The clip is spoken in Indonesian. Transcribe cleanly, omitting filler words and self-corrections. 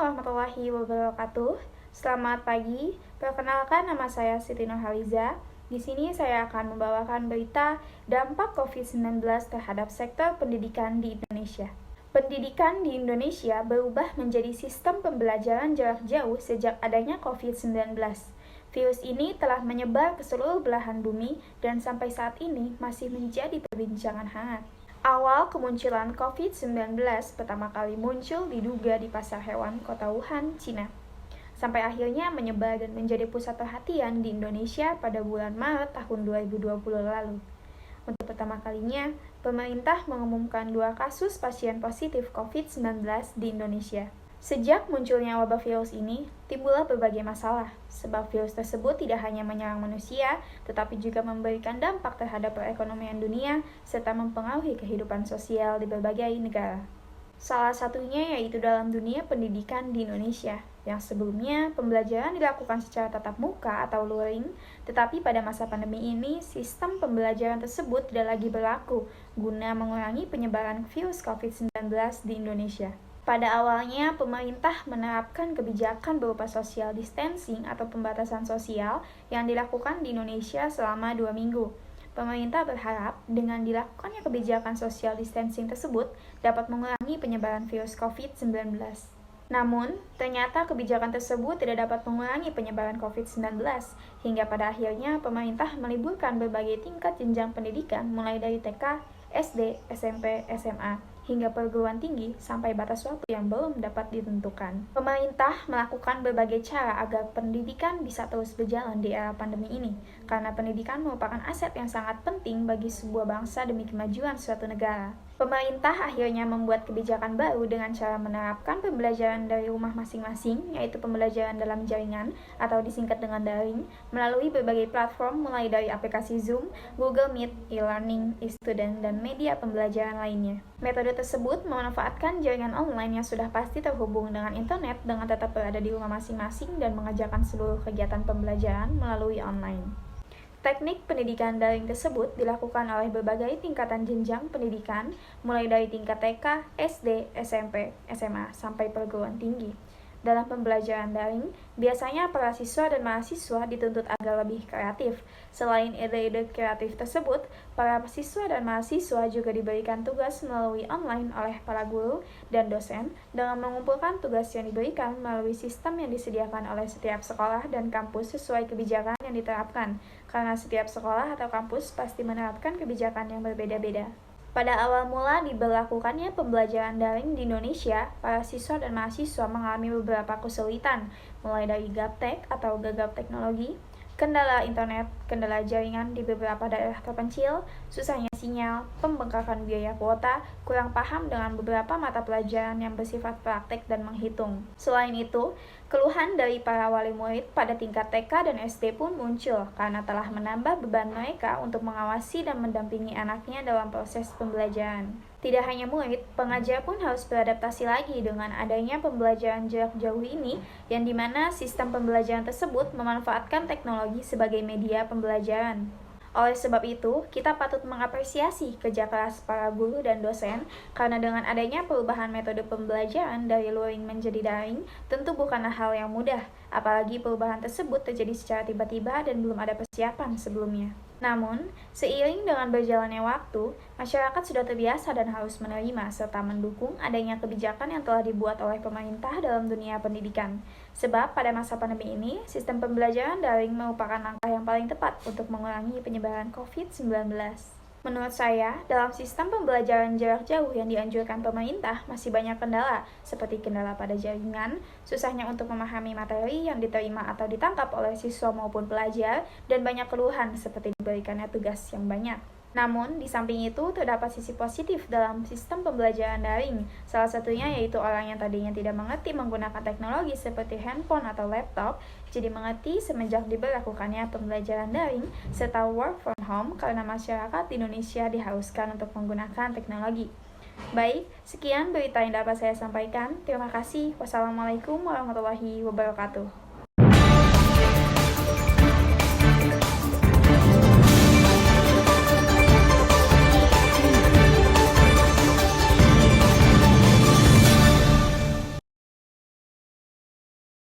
warahmatullahi wabarakatuh. Selamat pagi. Perkenalkan, nama saya Siti Nurhaliza. Di sini saya akan membawakan berita dampak COVID-19 terhadap sektor pendidikan di Indonesia. Pendidikan di Indonesia berubah menjadi sistem pembelajaran jarak jauh sejak adanya COVID-19. Virus ini telah menyebar ke seluruh belahan bumi dan sampai saat ini masih menjadi perbincangan hangat. Awal kemunculan COVID-19 pertama kali muncul diduga di pasar hewan kota Wuhan, Cina. Sampai akhirnya menyebar dan menjadi pusat perhatian di Indonesia pada bulan Maret tahun 2020 lalu. Untuk pertama kalinya, pemerintah mengumumkan 2 kasus pasien positif COVID-19 di Indonesia. Sejak munculnya wabah virus ini, timbullah berbagai masalah, sebab virus tersebut tidak hanya menyerang manusia, tetapi juga memberikan dampak terhadap perekonomian dunia, serta mempengaruhi kehidupan sosial di berbagai negara. Salah satunya yaitu dalam dunia pendidikan di Indonesia, yang sebelumnya pembelajaran dilakukan secara tatap muka atau luring, tetapi pada masa pandemi ini, sistem pembelajaran tersebut tidak lagi berlaku, guna mengurangi penyebaran virus COVID-19 di Indonesia. Pada awalnya, pemerintah menerapkan kebijakan berupa social distancing atau pembatasan sosial yang dilakukan di Indonesia selama 2 minggu. Pemerintah berharap dengan dilakukannya kebijakan social distancing tersebut dapat mengurangi penyebaran virus COVID-19. Namun, ternyata kebijakan tersebut tidak dapat mengurangi penyebaran COVID-19, hingga pada akhirnya pemerintah meliburkan berbagai tingkat jenjang pendidikan mulai dari TK, SD, SMP, SMA, hingga perguruan tinggi sampai batas waktu yang belum dapat ditentukan. Pemerintah melakukan berbagai cara agar pendidikan bisa terus berjalan di era pandemi ini, karena pendidikan merupakan aset yang sangat penting bagi sebuah bangsa demi kemajuan suatu negara. Pemerintah akhirnya membuat kebijakan baru dengan cara menerapkan pembelajaran dari rumah masing-masing, yaitu pembelajaran dalam jaringan atau disingkat dengan daring, melalui berbagai platform mulai dari aplikasi Zoom, Google Meet, e-learning, e-student, dan media pembelajaran lainnya. Metode tersebut memanfaatkan jaringan online yang sudah pasti terhubung dengan internet dengan tetap berada di rumah masing-masing dan mengerjakan seluruh kegiatan pembelajaran melalui online. Teknik pendidikan daring tersebut dilakukan oleh berbagai tingkatan jenjang pendidikan, mulai dari tingkat TK, SD, SMP, SMA, sampai perguruan tinggi. Dalam pembelajaran daring, biasanya para siswa dan mahasiswa dituntut agar lebih kreatif. Selain ide-ide kreatif tersebut, para siswa dan mahasiswa juga diberikan tugas melalui online oleh para guru dan dosen dengan mengumpulkan tugas yang diberikan melalui sistem yang disediakan oleh setiap sekolah dan kampus sesuai kebijakan yang diterapkan, karena setiap sekolah atau kampus pasti menerapkan kebijakan yang berbeda-beda. Pada awal mula diberlakukannya pembelajaran daring di Indonesia, para siswa dan mahasiswa mengalami beberapa kesulitan, mulai dari gaptek atau gagap teknologi, kendala internet, kendala jaringan di beberapa daerah terpencil, susahnya sinyal, pembengkakan biaya kuota, kurang paham dengan beberapa mata pelajaran yang bersifat praktek dan menghitung. Selain itu, keluhan dari para wali murid pada tingkat TK dan SD pun muncul karena telah menambah beban mereka untuk mengawasi dan mendampingi anaknya dalam proses pembelajaran. Tidak hanya murid, pengajar pun harus beradaptasi lagi dengan adanya pembelajaran jarak jauh ini, yang dimana sistem pembelajaran tersebut memanfaatkan teknologi sebagai media pembelajaran. Oleh sebab itu, kita patut mengapresiasi kerja keras para guru dan dosen, karena dengan adanya perubahan metode pembelajaran dari luring menjadi daring, tentu bukanlah hal yang mudah, apalagi perubahan tersebut terjadi secara tiba-tiba dan belum ada persiapan sebelumnya. Namun, seiring dengan berjalannya waktu, masyarakat sudah terbiasa dan harus menerima serta mendukung adanya kebijakan yang telah dibuat oleh pemerintah dalam dunia pendidikan. Sebab pada masa pandemi ini, sistem pembelajaran daring merupakan langkah yang paling tepat untuk mengurangi penyebaran COVID-19. Menurut saya, dalam sistem pembelajaran jarak jauh yang dianjurkan pemerintah masih banyak kendala, seperti kendala pada jaringan, susahnya untuk memahami materi yang diterima atau ditangkap oleh siswa maupun pelajar, dan banyak keluhan seperti diberikannya tugas yang banyak. Namun, di samping itu, terdapat sisi positif dalam sistem pembelajaran daring. Salah satunya yaitu orang yang tadinya tidak mengerti menggunakan teknologi seperti handphone atau laptop, jadi mengerti semenjak diberlakukannya pembelajaran daring, serta work from home karena masyarakat di Indonesia diharuskan untuk menggunakan teknologi. Baik, sekian berita yang dapat saya sampaikan. Terima kasih. Wassalamualaikum warahmatullahi wabarakatuh.